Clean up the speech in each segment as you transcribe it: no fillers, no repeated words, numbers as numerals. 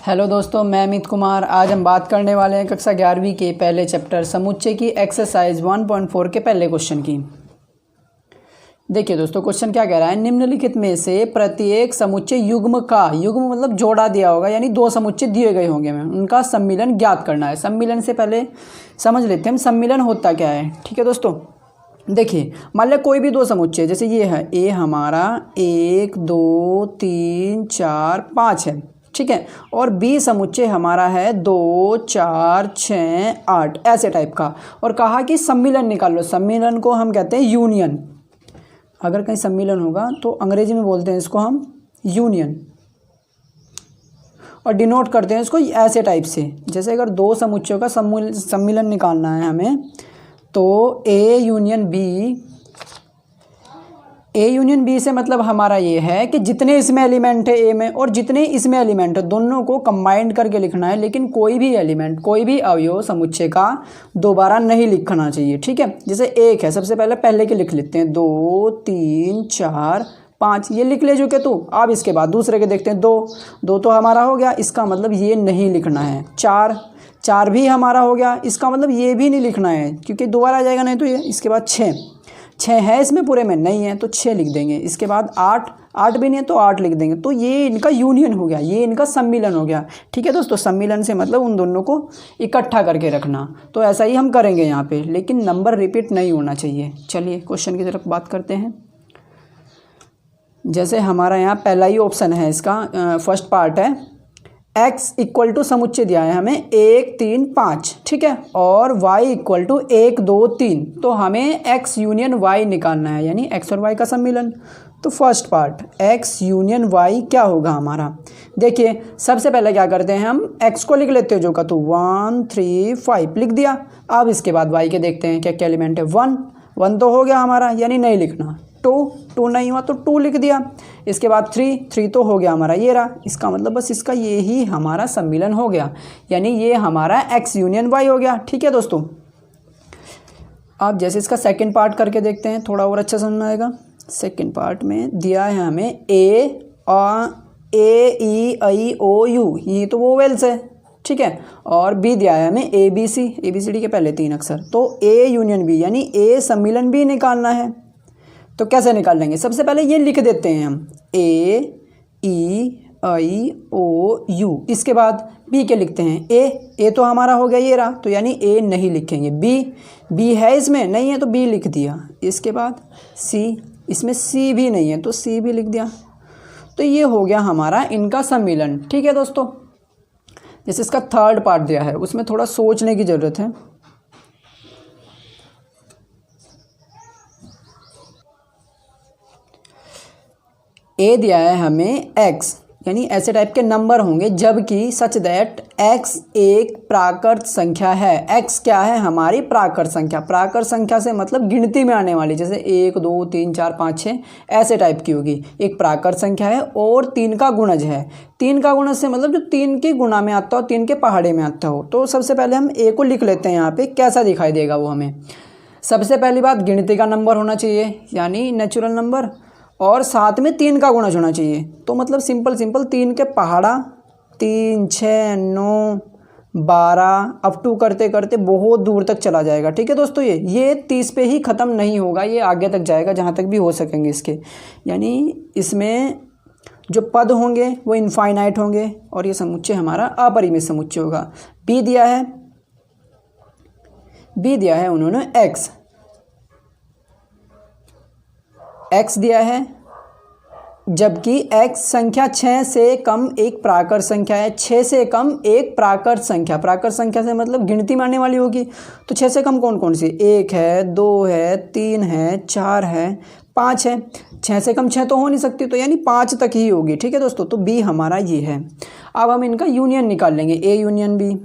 Hello दोस्तों, मैं अमित कुमार। आज हम बात करने वाले हैं कक्षा 11वीं के पहले चैप्टर समुच्चय की एक्सरसाइज 1.4 के पहले क्वेश्चन की। देखिए दोस्तों, क्वेश्चन क्या कह रहा है, निम्नलिखित में से प्रत्येक समुच्चय युग्म मतलब जोड़ा दिया होगा, यानी दो समुच्चय दिए गए होंगे, में उनका सम्मिलन ज्ञात करना है। सम्मिलन से पहले समझ लेते हैं हम सम्मिलन होता क्या है। ठीक है दोस्तों, देखिए मान लिया कोई भी दो समुच्चय, जैसे ये है ए हमारा 1 2 3 4 5 है, ठीक है, और बी समुच्चय हमारा है 2 4 6 8 ऐसे टाइप का, और कहा कि सम्मिलन निकाल लो। सम्मिलन को हम कहते हैं यूनियन। अगर कहीं सम्मिलन होगा तो अंग्रेजी में बोलते हैं इसको हम यूनियन, और डिनोट करते हैं इसको ऐसे टाइप से। जैसे अगर दो समुच्चयों का सम्मिलन निकालना है हमें, तो ए यूनियन बी से मतलब हमारा ये है कि जितने इसमें एलिमेंट है ए में और जितने इसमें एलिमेंट है दोनों को कंबाइंड करके लिखना है, लेकिन कोई भी एलिमेंट, कोई भी अवयव समुच्चय का दोबारा नहीं लिखना चाहिए। ठीक है, जैसे एक है, सबसे पहले के लिख लेते हैं 2 3 4 5, ये लिख ले चुके तो अब इसके बाद दूसरे के देखते हैं। 2 तो हमारा हो गया, इसका मतलब ये नहीं लिखना है। 4 भी हमारा हो गया, इसका मतलब ये भी नहीं लिखना है क्योंकि दोबारा आ जाएगा नहीं तो ये। इसके बाद 6 है इसमें पूरे में, नहीं है तो 6 लिख देंगे। इसके बाद 8 भी नहीं है तो 8 लिख देंगे। तो ये इनका यूनियन हो गया, ये इनका सम्मिलन हो गया। ठीक है दोस्तों, सम्मिलन से मतलब उन दोनों को इकट्ठा करके रखना। तो ऐसा ही हम करेंगे यहाँ पे, लेकिन नंबर रिपीट नहीं होना चाहिए। चलिए क्वेश्चन की तरफ बात करते हैं। जैसे हमारा यहाँ पहला ही ऑप्शन है, इसका फर्स्ट पार्ट है x इक्वल टू समुच्चय दिया है हमें 1 3 5, ठीक है, और y इक्वल टू 1 2 3। तो हमें x यूनियन y निकालना है, यानी x और y का सम्मिलन। तो first part x union y क्या होगा हमारा। देखिए सबसे पहले क्या करते हैं, हम x को लिख लेते हैं जो का, तो 1 3 5 लिख दिया। अब इसके बाद y के देखते हैं क्या क्या एलिमेंट है। 1 तो हो गया हमारा, यानी नहीं लिखना। 2 नहीं हुआ तो 2 लिख दिया। इसके बाद 3 तो हो गया हमारा, ये रहा। इसका मतलब बस इसका ये ही हमारा सम्मिलन हो गया, यानी ये हमारा x यूनियन y हो गया। ठीक है दोस्तों, अब जैसे इसका सेकंड पार्ट करके देखते हैं, थोड़ा और अच्छा समझ में आएगा। सेकंड पार्ट में दिया है हमें ए ई आई ओ यू, ये तो वोवेल्स है, ठीक है, और बी दिया है हमें ए बी सी डी के पहले 3 अक्षर। तो ए यूनियन बी यानी ए सम्मिलन बी निकालना है। तो कैसे निकाल लेंगे, सबसे पहले ये लिख देते हैं हम ए ई आई ओ यू। इसके बाद बी के लिखते हैं ए तो हमारा हो गया, ये रहा, तो यानी ए नहीं लिखेंगे। बी है इसमें, नहीं है तो बी लिख दिया। इसके बाद सी, इसमें सी भी नहीं है तो सी भी लिख दिया। तो ये हो गया हमारा इनका सम्मिलन। ठीक है दोस्तों, जैसे इसका थर्ड पार्ट दिया है उसमें थोड़ा सोचने की ज़रूरत है। ए दिया है हमें x, यानी ऐसे टाइप के नंबर होंगे जबकि सच दैट x एक प्राकृत संख्या है। x क्या है, हमारी प्राकृत संख्या। प्राकृत संख्या से मतलब गिनती में आने वाली, जैसे 1 2 3 4 5 6 ऐसे टाइप की होगी। एक प्राकृत संख्या है और 3 का गुणज है। 3 का गुणज से मतलब जो 3 के गुणा में आता हो, 3 के पहाड़े में आता हो। तो सबसे पहले हम a को लिख लेते हैं यहाँ पे, कैसा दिखाई देगा वो हमें। सबसे पहली बात, गिनती का नंबर होना चाहिए, यानी नेचुरल नंबर, और साथ में 3 का गुणज होना चाहिए। तो मतलब सिंपल 3 के पहाड़ा, 3 6 9 12 अप टू करते करते बहुत दूर तक चला जाएगा। ठीक है दोस्तों, ये 30 पे ही ख़त्म नहीं होगा, ये आगे तक जाएगा जहाँ तक भी हो सकेंगे इसके। यानी इसमें जो पद होंगे वो इनफाइनाइट होंगे, और ये समुच्चय हमारा अपरिमित समुच्चय होगा। बी दिया है उन्होंने x दिया है, जबकि x संख्या 6 से कम एक प्राकृत संख्या है। 6 से कम एक प्राकृत संख्या, प्राकृत संख्या से मतलब गिनती में आने वाली होगी। तो 6 से कम कौन कौन सी, 1 है 2 है 3 है 4 है 5 है। 6 से कम 6 तो हो नहीं सकती, तो यानी 5 तक ही होगी। ठीक है दोस्तों, तो बी हमारा ये है। अब हम इनका यूनियन निकाल लेंगे, A union B.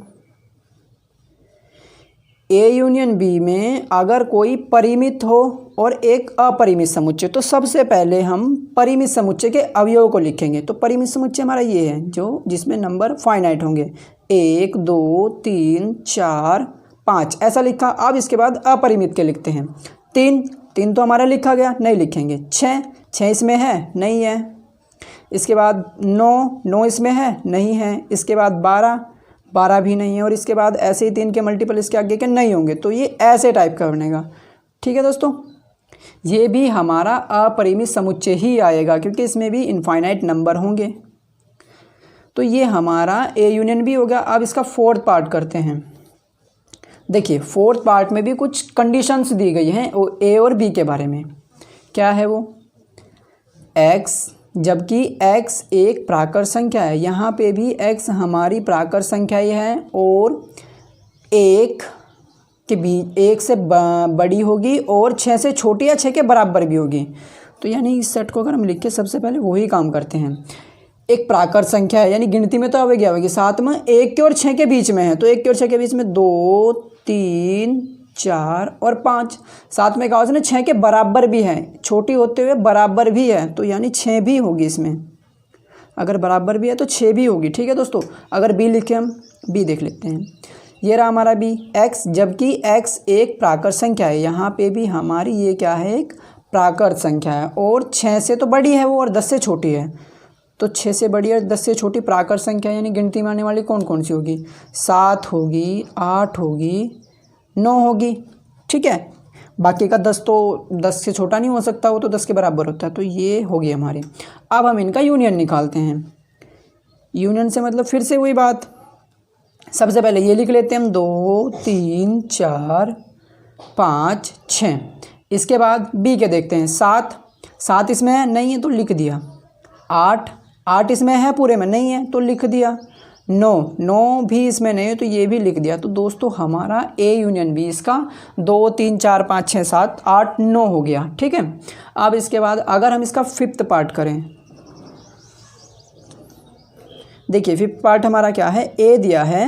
A union B में अगर कोई परिमित हो और एक अपरिमित समुच्चय, तो सबसे पहले हम परिमित समुच्चय के अवयव को लिखेंगे। तो परिमित समुच्चय हमारा ये है जो जिसमें नंबर फाइनाइट होंगे, 1 2 3 4 5 ऐसा लिखा। अब इसके बाद अपरिमित के लिखते हैं। 3 तो हमारा लिखा गया, नहीं लिखेंगे। 6 इसमें है, नहीं है। इसके बाद 9 इसमें है नहीं है, इसके बाद 12 भी नहीं है, और इसके बाद ऐसे ही 3 के मल्टीपल इसके आगे के नहीं होंगे, तो ये ऐसे टाइप का बनेगा। ठीक है दोस्तों, ये भी हमारा अपरिमित समुच्चय ही आएगा क्योंकि इसमें भी इनफाइनाइट नंबर होंगे। तो ये हमारा ए यूनियन बी हो गया। अब इसका फोर्थ पार्ट करते हैं। देखिए फोर्थ पार्ट में भी कुछ कंडीशंस दी गई हैं ए और बी के बारे में। क्या है वो? x, जबकि x एक प्राकृत संख्या है, यहाँ पे भी x हमारी प्राकृत संख्या ही है और 1 के बीच 1 से बड़ी होगी और 6 से छोटी या 6 के बराबर भी होगी। तो यानी इस सेट को अगर हम लिख के सबसे पहले वही काम करते हैं। एक प्राकृत संख्या है यानी गिनती में तो अब क्या होगी, साथ में 1 के और 6 के बीच में है, तो 1 के और 6 के बीच में 2 3 4 और 5, साथ में कहा उसने 6 के बराबर भी है, छोटी होते हुए बराबर भी है, तो यानी 6 भी होगी इसमें। अगर बराबर भी है तो 6 भी होगी। ठीक है दोस्तों, अगर बी लिखे हम बी देख लेते हैं। ये रहा हमारा बी x, जबकि x एक प्राकृत संख्या है, यहाँ पे भी हमारी ये क्या है, एक प्राकृत संख्या है और 6 से तो बड़ी है वो और 10 से छोटी है। तो 6 से बड़ी और 10 से छोटी प्राकृत संख्या यानी गिनती में आने वाली कौन कौन सी होगी? 7 होगी, 8 होगी, 9 होगी। ठीक है, बाकी का 10 तो 10 से छोटा नहीं हो सकता, वो तो 10 के बराबर होता है। तो ये होगी हमारी। अब हम इनका यूनियन निकालते हैं। यूनियन से मतलब फिर से वही बात, सबसे पहले ये लिख लेते हैं हम 2 3 4 5 6। इसके बाद बी के देखते हैं। 7 इसमें है नहीं है तो लिख दिया। 8 इसमें है पूरे में नहीं है तो लिख दिया। 9 भी इसमें नहीं है तो ये भी लिख दिया। तो दोस्तों हमारा ए यूनियन बी इसका 2 3 4 5 6 7 8 9 हो गया। ठीक है, अब इसके बाद अगर हम इसका फिफ्थ पार्ट करें, देखिए फिफ्थ पार्ट हमारा क्या है, ए दिया है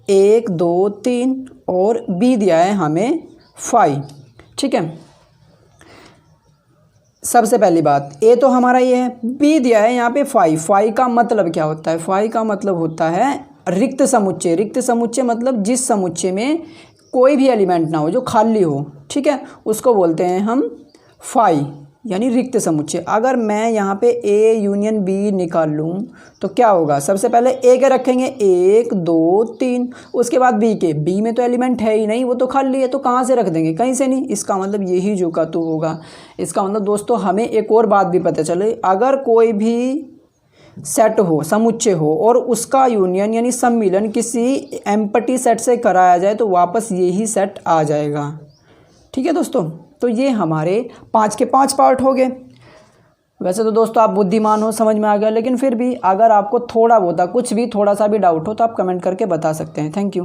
1 2 3 और बी दिया है हमें 5। ठीक है, सबसे पहली बात ए तो हमारा ये है, बी दिया है यहाँ पे 5 का मतलब क्या होता है? 5 का मतलब होता है रिक्त समुच्चय। रिक्त समुच्चय मतलब जिस समुच्चय में कोई भी एलिमेंट ना हो, जो खाली हो। ठीक है, उसको बोलते हैं हम 5 यानी रिक्त समुच्चय। अगर मैं यहाँ पे ए यूनियन बी निकाल लूँ तो क्या होगा? सबसे पहले ए के रखेंगे 1 2 3, उसके बाद बी के। बी में तो एलिमेंट है ही नहीं, वो तो खाली है, तो कहाँ से रख देंगे? कहीं से नहीं। इसका मतलब यही जो का तो होगा। इसका मतलब दोस्तों हमें एक और बात भी पता चले, अगर कोई भी सेट हो, समुच्चय हो और उसका यूनियन यानी सम्मिलन किसी एम्प्टी सेट से कराया जाए तो वापस यही सेट आ जाएगा। ठीक है दोस्तों, तो ये हमारे 5 के 5 पार्ट हो गए। वैसे तो दोस्तों आप बुद्धिमान हो, समझ में आ गया, लेकिन फिर भी अगर आपको थोड़ा बहुत कुछ भी थोड़ा सा भी डाउट हो तो आप कमेंट करके बता सकते हैं। Thank you.